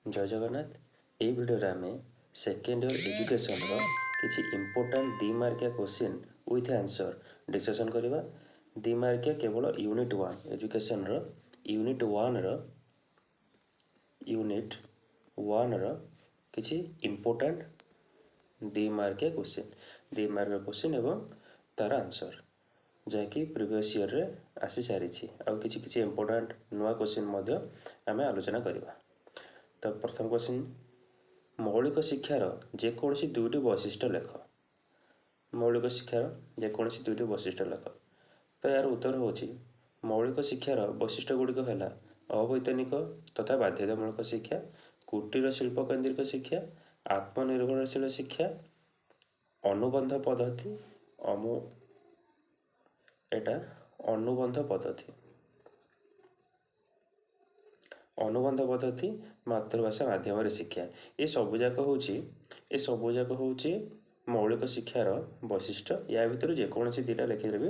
जय जगन्नाथ। ये भिडियो आम सेकेंड इयर एजुकेशन किसी इंपोर्टाट 2 मार्किया क्वेश्चन विथ आंसर डिस्कशन करवा। 2 मार्किया केवल यूनिट 1 एजुकेशन यूनिट 1 किसी इंपोर्टाट 2 मार्किया क्वेश्चन 2 मार्क क्वेश्चन एवं तार आंसर जहाँकि प्रीवियस ईयर रे आसी सारी आउ किसी इंपोर्टाट नुआ क्वेश्चन आम आलोचना करवा। तो प्रथम क्वेश्चन मौलिक शिक्षार जेकोसी दुईटी वैशिष्ट्य लेख। मौलिक शिक्षार जेकोसी दुईटी वैशिष्ट्य लेख। तो यार उत्तर होची मौलिक शिक्षार वैशिष्ट्य गुड़िक है अवैतनिक तथा बाध्यतामूलक शिक्षा, कुटीर शिल्प केन्द्रिक शिक्षा, आत्मनिर्भरशील शिक्षा, अनुबंध पद्धति अनुबंध पद्धति मातृभाषा माध्यम शिक्षा। ये सबुजाक हूँ मौलिक शिक्षार वैशिष्ट्य। या भितर जेकोसी दुईटा लिखिले भी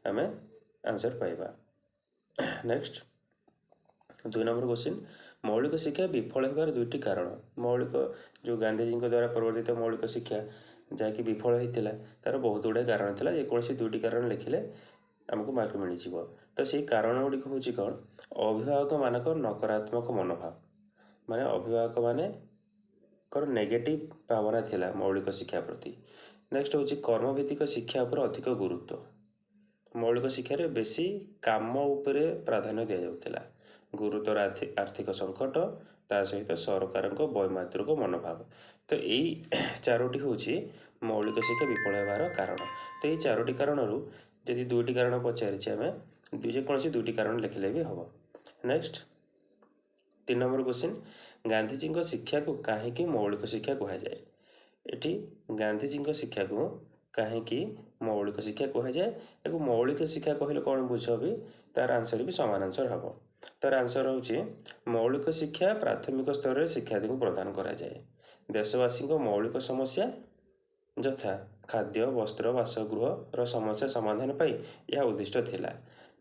आम आंसर पाइबा। नेक्स्ट 2 नंबर क्वेश्चन मौलिक शिक्षा विफल होबार दुईटी कारण। मौलिक जो गांधीजी द्वारा प्रवर्तित मौलिक शिक्षा जहाँकि विफल होता तार बहुत गुड़ाए कारण था। जेकोसी दुईटी कारण लिखिले आमको मार्क मिल जाव। तो से कारण गुड़िक हूँ कौन अभिभावक मानक नकारात्मक मनोभाव माने अभिभावक माने नेगेटिव भावना थिला मौलिक शिक्षा प्रति। नेक्स्ट हूँ कर्मभित्तिक शिक्षा पर अधिक गुरुत्व। मौलिक शिक्षार बेसी काम उपरे प्राधान्य दि जाउथिला। गुरुतर आर्थिक संकट ता सहित सरकार वैमातृक मनोभाव। तो यही 4टी हूँ मौलिक शिक्षा विफल होबार कारण। तो ये 4टी कारण यदि दुईटी कारण पचारि आम जेकोसी दुईटी कारण लिखिले भी हम। नेक्स्ट 3 नंबर क्वेश्चन गांधीजी शिक्षा को कहीं मौलिक शिक्षा कहुए। ये गांधीजी शिक्षा को कहीं मौलिक शिक्षा कहुए। मौलिक शिक्षा कहले कौन बुझ भी तार आंसर भी सामान आंसर हम। तार आंसर हूँ मौलिक शिक्षा प्राथमिक स्तर में शिक्षार्थी को प्रदान कराए। देशवासी मौलिक समस्या यथा खाद्य वस्त्र बासगृह समस्या समाधान पाई यह उद्दिष्ट थिला।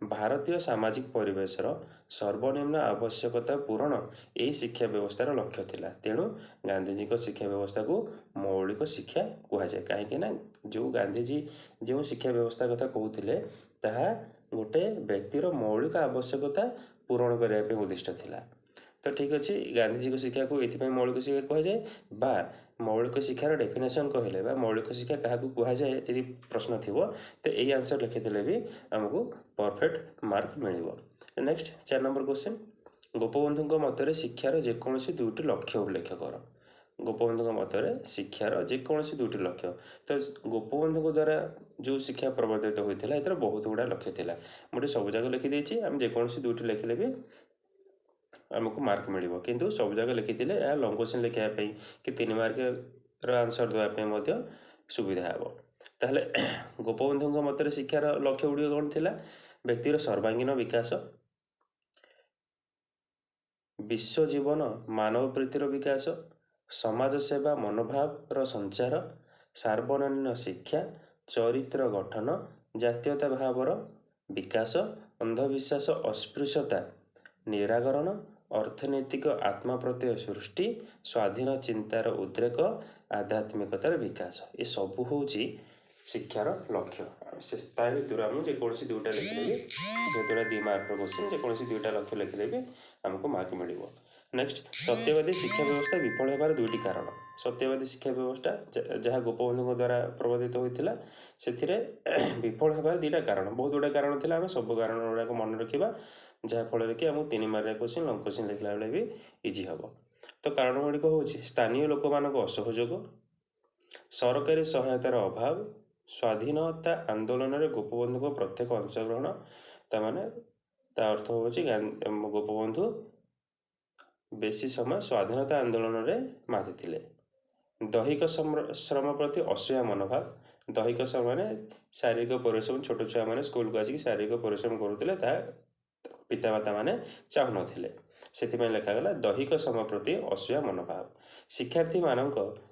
भारतीय सामाजिक परिवेशर सर्वनिम्न आवश्यकता पूरण यही शिक्षा व्यवस्थार लक्ष्य थिला। तेणु गांधीजी शिक्षा व्यवस्था को मौलिक शिक्षा कहुए। कहीं जो गांधीजी जो शिक्षा व्यवस्था कथा कहते ताहा गोटे व्यक्तिर मौलिक आवश्यकता पूरण करने उद्दिष्ट थिला। तो ठीक अच्छे गांधीजी शिक्षा को ये मौलिक शिक्षा कहुए बा मौलिक शिक्षार डेफिनेशन कहले बा मौलिक शिक्षा क्या कहुए यदि प्रश्न थी तो यही आंसर लिखिले भी आमको परफेक्ट मार्क मिल। नेक्स्ट 4 नंबर क्वेश्चन गोपबंधु मतरे शिक्षार जेकोसी दुईटी लक्ष्य उल्लेख कर। गोपबंधु मतरे शिक्षार जेकोसी दुईटी लक्ष्य। तो गोपबंधु द्वारा जो शिक्षा प्रवर्तित होता है बहुत गुड़ा लक्ष्य था। मुझे सब जगह लिखिदी आम जेकोसी दुईटी लिखिले भी आमको मार्क मिल किंतु सब जगह लिखी लंग क्वेश्चन लिखापी कि 3 मार्क आंसर देवाई सुविधा हे। ताहले गोपबंधु मतरे शिक्षार लक्ष्य गुड़िक कौन थिला व्यक्तिर सर्वांगीन विकास, विश्व जीवन मानव प्रीतिर विकास, समाज सेवा मनोभाव संचार, सार्वजनीन शिक्षा, चरित्र गठन, जातीयता भावर विकास, अंधविश्वास अस्पृश्यता निराकरण, अर्थनैतिक आत्मप्रत्यय सृष्टि, स्वाधीन चिंतार उद्रेक, आध्यात्मिकतार विकास। ये सबू हूँ शिक्षार लक्ष्य। भर आम जेकोसी दुईटा लिखिले भी जेद्वारा 2 मार्क क्वेश्चन जेकोसी दुईटा लक्ष्य लिखिले भी आमको मार्क मिल। नेक्स्ट सत्यवादी शिक्षा व्यवस्था विफल होबार दुईटी कारण। सत्यवादी शिक्षा व्यवस्था जहाँ गोपबंधु द्वारा प्रवर्तित होता से विफल होबार 2टा कारण बहुत गुड़ा कारण था। आम सब कारण गुड़ाक मन रखा जहाँफल कि आम 3 मार्क क्वेश्चन लंग क्वेश्चन लिखला बेले भी इजी हम। तो कारण गुड़िक हूँ स्थानीय लोक मान असहयोग, सरकारी सहायतार अभाव, स्वाधीनता आंदोलन में गोपबंधु प्रत्येक अंशग्रहण ताने अर्थ हूँ गोपबंधु बेसी समय स्वाधीनता आंदोलन में मातिथिले। दैहिक श्रम प्रति असह्य मनोभाव। दैहिक श्रम माने शारीरिक परिश्रम छोट छुआ मैंने स्कूल को आसिक शारीरिक परिश्रम करुले पितामाता माने चाहू नथिले से लिखागला दैहिक श्रम प्रति असह्य मनोभाव। शिक्षार्थी मान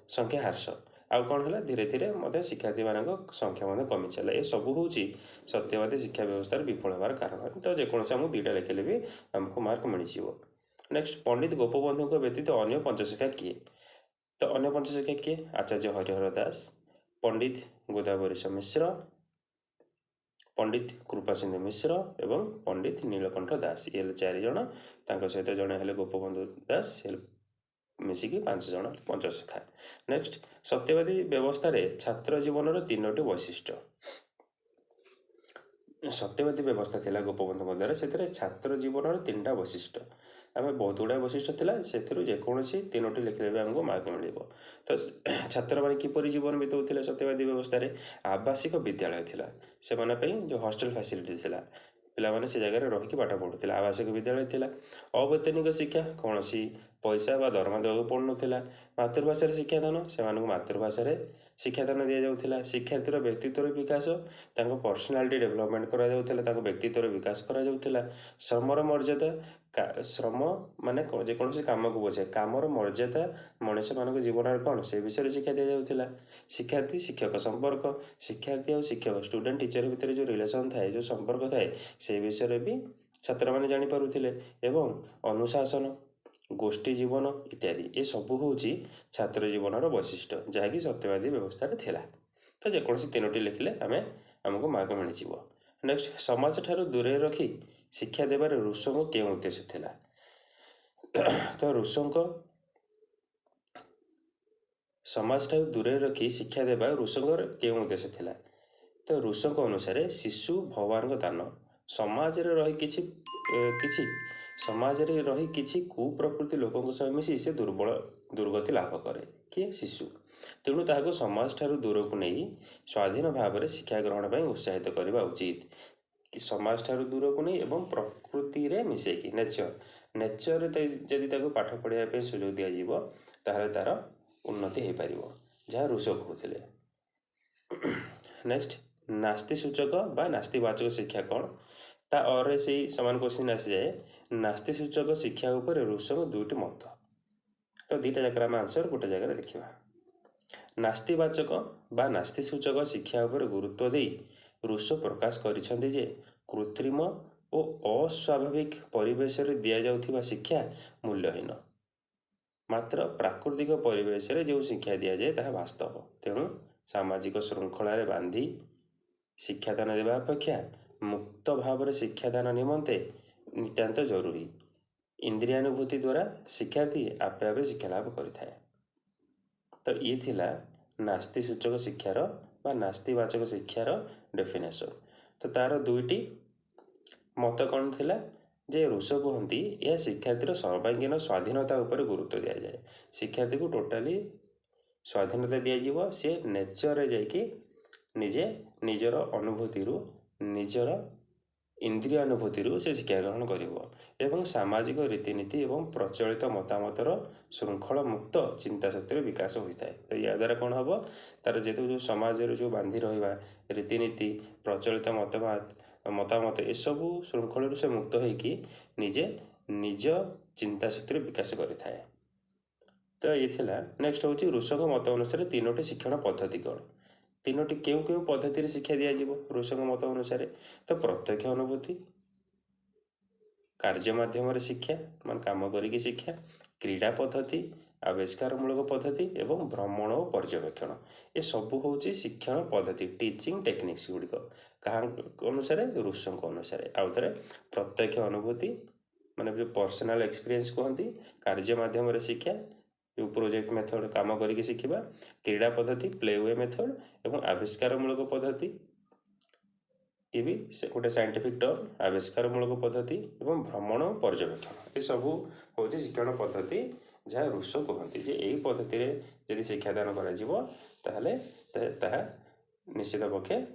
संख्या ह्रास आउ कौन है धीरे धीरे मतलब शिक्षार्थी मान संख्या कमी चला। ये सब हूँ सत्यवादी शिक्षा व्यवस्था विफल होबार कारण। तो जेकोसी आमको 2टा लिखिले भी आमको मार्क मिल। नेक्स्ट पंडित गोपबंधु व्यतीत अन्य पंचशिखा किए? तो अन्य पंचशिखा किए? आचार्य हरिहर दास, पंडित गोदावरीश मिश्र, पंडित कृपासिंधु मिश्र एवं पंडित नीलकंठ दास। ये 4 जण, तांको सहित जणे हेले गोपबंधु दास, मिसिकी 5 जण पंचशिखा। नेक्स्ट सत्यवादी व्यवस्था रे छात्र जीवन 3टी वैशिष्ट्य। सत्यवादी व्यवस्था थिला गोपबंधु द्वारा, से छात्र जीवन 3टा वैशिष्ट्य। आम बहुत गुड़ा वैशिष्ट्य थिला, से जेकोसी 3टी लिखिले आमको मार्क मिल। तो छात्र मैंने किपर जीवन बिताऊे सत्यवादी व्यवस्था रे? आवासिक विद्यालय थिला, से जो हॉस्टल फैसिलिटी थिला, पिलामाने से जगह रही पाठ पढ़ुते। आवासिक विद्यालय थिला। अवैतनिक शिक्षा, कौन पैसा बा दरमा देवा पड़ूला। मातृभाषा शिक्षादान, से मातृभाषा शिक्षादान दि जाऊला। शिक्षार्थी व्यक्तित्व विकास, पर्सनालिटी डेभलपमेंट करा, व्यक्तित्व विकास करा। श्रमर मर्यादा, श्रम माने जेकोसी काम को बुझे, कामर मर्यादा मनीष मान जीवन कौन से विषय शिक्षा दि जाऊला। शिक्षार्थी शिक्षक संपर्क, शिक्षार्थी और शिक्षक स्टूडेंट टीचर भितर जो रिलेशन थाए, जो संपर्क थाए, से विषय भी छात्र मैंने जानीपे। एवं अनुशासन, गोष्ठी जीवन इत्यादि, ये सबू हूँ छात्र जीवन वैशिष्ट्य, जहाँकि सत्यवादी व्यवस्था थिला। तो जेकोसी 3टी लिखिले आमको मार्क मिल। नेक्स्ट समाज ठारू दूरे रखी शिक्षा देवार रूसों के उद्देश्य थिला? तो रूसों समाज ठारू दूरे रखी शिक्षा देवा रूसों के उद्देश्य थिला? तो रूसों अनुसार शिशु भगवान का दान, समाज रे रही किछि समाज रे रही किछि कुप्रकृति लोकों सह मिसी से दुर्गति लाभ करे किए शिशु। तेणु ताहाको समाज ठारू दूर को नहीं स्वाधीन भाव में शिक्षा ग्रहण पर उत्साहित करने उचित। कि समाज ठारू दूर को नहीं एवं प्रकृति रे मिसेकी नेचर जदि पाठ पढ़ाई सुजोग दि जाव, ताहले तार उन्नति हो पार, जहाँ रूसो कहते। नेक्स्ट नास्ति सूचक बा नास्तिवाचक शिक्षा कौन? ता और से समान क्वेश्चन आसी जाए। नास्ति सूचक शिक्षा उपर रूसों 2टी मत। तो 2टा जगह आम आंसर गोटे जगह देखा। नास्तिवाचक बा नास्ति सूचक शिक्षा उपर गुरुत्व दे रूसो प्रकाश करिसेंति जे कृत्रिम और अस्वाभाविक परिवेश रे दिया जाउथिबा शिक्षा मूल्यहीन, मात्र प्राकृतिक परिवेश रे जो शिक्षा दि जाए ताहा वास्तव। तेणु सामाजिक श्रृंखला रे बांधी शिक्षादान देवा अपेक्षा मुक्त भाव में शिक्षादान निमंते नितांत जरूरी। इंद्रियानुभूति द्वारा शिक्षार्थी आपे आपे शिक्षा लाभ करिथाए। तो ये थिला नास्ति सूचक शिक्षार बा नास्तिवाचक शिक्षार डेफिनेशन। तो तार 2टी मत कौन थिला? जे रूसो कहती यह शिक्षार्थी सर्वांगीन स्वाधीनता उपर गुरुत्व दि जाए। शिक्षार्थी को टोटाली स्वाधीनता दिज्व, सी नेचर जाकि निजे निजर अनुभूति निजर इंद्रिय अनुभूति से शिक्षा ग्रहण कर सामाजिक रीतिनीति एवं प्रचलित मतामतर श्रृंखला मुक्त चिंता शक्ति विकास होता है। तो या द्वारा कौन हम तार जेतु जो समाज जो बांधि रहा रीतिनीति प्रचलित मतामत ये सबू श्रृंखल से मुक्त होकि निजे निज चिंता शक्ति विकास करें। तो ये थिला। नेक्स्ट हूँ रूसों मत अनुसार 3टी शिक्षण पद्धति कौन? 3टी क्यों पद्धति शिक्षा दि जाव रूसों मत अनुसार? तो प्रत्यक्ष अनुभूति, कार्य माध्यम शिक्षा मान काम करिकी शिक्षा, क्रीड़ा पद्धति, आविष्कारमूलक पद्धति एवं भ्रमण और पर्यवेक्षण, ये सबू हूँ शिक्षण पद्धति टीचिंग टेक्निक्स गुड़िक क्या अनुसार? रूसों अनुसार। आउ थे प्रत्यक्ष अनुभूति माने जो पर्सनाल एक्सपीरियंस कहती, कार्य माध्यम शिक्षा जो प्रोजेक्ट मेथड काम करके शिखा, क्रीड़ा पद्धति प्लेवे मेथड एवं आविष्कारमूलक पद्धति, ये भी गोटे साइंटिफिक टर्म आविष्कारमूलक पद्धति एवं भ्रमण पर्यवेक्षण, ये सबू हूँ शिक्षण पद्धति जहाँ रूसो कहती जे यही पद्धति यदि शिक्षादान करा निश्चित पक्षे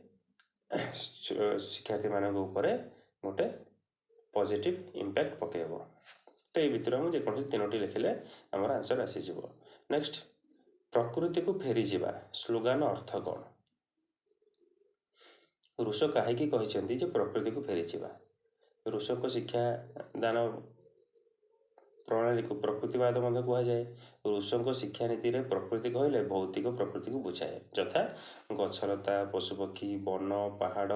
शिक्षार्थी मान गोटे पॉजिटिव इम्पैक्ट पकेब। तो ये भितर मुझे जेकोसी 3टी लिखिले आमर आंसर आसीज। नेक्स्ट प्रकृति को फेरी जावा स्लोगान अर्थ कौन? रूसो कहीं कहते जे प्रकृति को फेरी जावा? रूसों को शिक्षा दान प्रणाली को प्रकृतिवाद कह जाए। रूसों को शिक्षा नीति रे प्रकृति कहले भौतिक प्रकृति को बुझाए, यथा गछलता, पशुपक्षी, वन, पहाड़,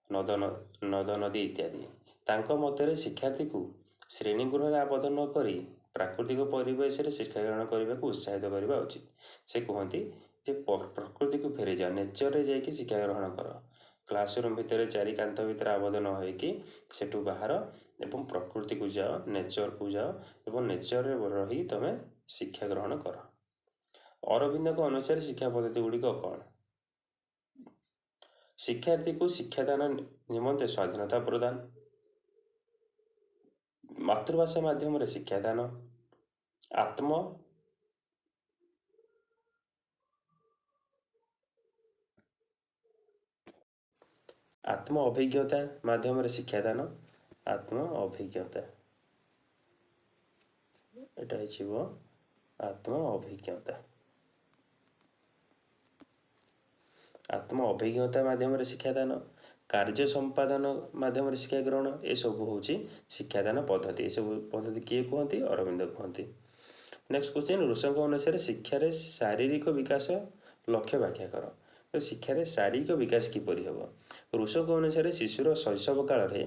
नद नदी इत्यादि। तांको मतरे शिक्षार्थी को ଶ୍ରେଣୀଗୃହରେ ଆବଦ୍ଧ ନ କରି ପ୍ରାକୃତିକ ପରିବେଶରେ ଶିକ୍ଷା ଗ୍ରହଣ କରିବାକୁ ଉତ୍ସାହିତ କରିବା ଉଚିତ। ସେ କୁହନ୍ତି ଯେ ପ୍ରକୃତିକୁ ଫେରିଯାଅ, ନେଚରରେ ଯାଇକି ଶିକ୍ଷା ଗ୍ରହଣ କର। କ୍ଲାସରୁମ୍ ଭିତରେ ଚାରି କାନ୍ଥ ଭିତରେ ଆବଦ୍ଧ ନ ହୋଇକି ସେଠୁ ବାହାର ଏବଂ ପ୍ରକୃତିକୁ ଯାଅ, ନେଚରକୁ ଯାଅ ଏବଂ ନେଚରରେ ରହି ତମେ ଶିକ୍ଷା ଗ୍ରହଣ କର। ଅରବିନ୍ଦଙ୍କ ଅନୁସାରେ ଶିକ୍ଷା ପଦ୍ଧତି ଗୁଡ଼ିକ କ'ଣ? ଶିକ୍ଷାର୍ଥୀକୁ ଶିକ୍ଷାଦାନ ନିମନ୍ତେ ସ୍ୱାଧୀନତା ପ୍ରଦାନ, ମାତୃଭାଷା ମାଧ୍ୟମରେ ଶିକ୍ଷାଦାନ, ଆତ୍ମ ଅଭିଜ୍ଞତା ମାଧ୍ୟମରେ ଶିକ୍ଷାଦାନ, ଆତ୍ମ ଅଭିଜ୍ଞତା, ଏଟା ହେଇଯିବ ଆତ୍ମ ଅଭିଜ୍ଞତା। ଆତ୍ମ ଅଭିଜ୍ଞତା ମାଧ୍ୟମରେ ଶିକ୍ଷାଦାନ, କାର୍ଯ୍ୟ ସମ୍ପାଦନ ମାଧ୍ୟମରେ ଶିକ୍ଷା ଗ୍ରହଣ, ଏସବୁ ହେଉଛି ଶିକ୍ଷାଦାନ ପଦ୍ଧତି। ଏସବୁ ପଦ୍ଧତି କିଏ କୁହନ୍ତି? ଅରବିନ୍ଦ କୁହନ୍ତି। ନେକ୍ସଟ କ୍ୱେଶ୍ଚିନ୍, ରୁଷଙ୍କ ଅନୁସାରେ ଶିକ୍ଷାରେ ଶାରୀରିକ ବିକାଶ ଲକ୍ଷ୍ୟ ବ୍ୟାଖ୍ୟା କର। ତ ଶିକ୍ଷାରେ ଶାରୀରିକ ବିକାଶ କିପରି ହେବ? ରୁଷଙ୍କ ଅନୁସାରେ ଶିଶୁର ଶୈଶବ କାଳରେ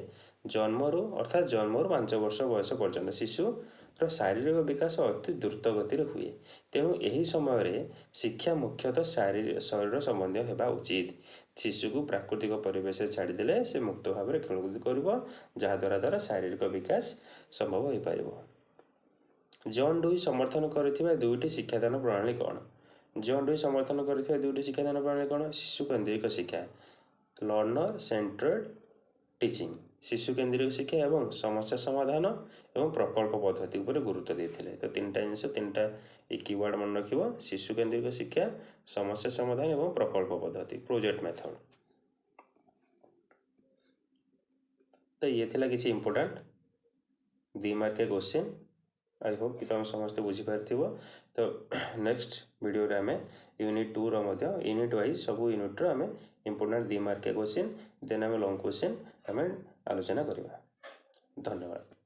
ଜନ୍ମରୁ ଅର୍ଥାତ୍ ଜନ୍ମରୁ 5 ବର୍ଷ ବୟସ ପର୍ଯ୍ୟନ୍ତ ଶିଶୁର ଶାରୀରିକ ବିକାଶ ଅତି ଦ୍ରୁତ ଗତିରେ ହୁଏ। ତେଣୁ ଏହି ସମୟରେ ଶିକ୍ଷା ମୁଖ୍ୟତଃ ଶରୀର ସମ୍ବନ୍ଧୀୟ ହେବା ଉଚିତ। ଶିଶୁକୁ ପ୍ରାକୃତିକ ପରିବେଶରେ ଛାଡ଼ିଦେଲେ ସେ ମୁକ୍ତ ଭାବରେ ଖେଳକୁଦ କରିବ, ଯାହାଦ୍ୱାରା ତାର ଶାରୀରିକ ବିକାଶ ସମ୍ଭବ ହୋଇପାରିବ। ଜନ୍ ଡୁଇ ସମର୍ଥନ କରିଥିବା 2ଟି ଶିକ୍ଷାଦାନ ପ୍ରଣାଳୀ କ'ଣ? ଜନ୍ ଡୁଇ ସମର୍ଥନ କରିଥିବା 2ଟି ଶିକ୍ଷାଦାନ ପ୍ରଣାଳୀ କ'ଣ? ଶିଶୁ କେନ୍ଦ୍ରିକ ଶିକ୍ଷା, ଲର୍ଣ୍ଣର ସେଣ୍ଟ୍ରେଡ୍ ଟିଚିଂ, ଶିଶୁ କେନ୍ଦ୍ରିକ ଶିକ୍ଷା ଏବଂ ସମସ୍ୟା ସମାଧାନ ଏବଂ ପ୍ରକଳ୍ପ ପଦ୍ଧତି ଉପରେ ଗୁରୁତ୍ୱ ଦେଇଥିଲେ। ତ 3ଟା ଜିନିଷ, 3ଟା କିୱାର୍ଡ଼ ମନେ ରଖିବ, ଶିଶୁ କେନ୍ଦ୍ରିକ ଶିକ୍ଷା, ସମସ୍ୟା ସମାଧାନ ଏବଂ ପ୍ରକଳ୍ପ ପଦ୍ଧତି, ପ୍ରୋଜେକ୍ଟ ମେଥଡ଼। ତ ଇଏ ଥିଲା କିଛି ଇମ୍ପୋର୍ଟାଣ୍ଟ 2 ମାର୍କିଆ କ୍ୱେଶ୍ଚିନ୍। ଆଇ ହୋପ୍ କି ତୁମେ ସମସ୍ତେ ବୁଝିପାରିଥିବ। ତ ନେକ୍ସଟ ଭିଡ଼ିଓରେ ଆମେ ୟୁନିଟ୍ 2ର ମଧ୍ୟ ୟୁନିଟ୍ ୱାଇଜ୍ ସବୁ ୟୁନିଟ୍ର ଆମେ ଇମ୍ପୋର୍ଟାଣ୍ଟ 2 ମାର୍କିଆ କ୍ୱେଶ୍ଚିନ୍ ଦେନ୍ ଆମେ ଲଙ୍ଗ୍ କ୍ୱେଶ୍ଚିନ୍ ଆମେ ଆଲୋଚନା କରିବା। ଧନ୍ୟବାଦ।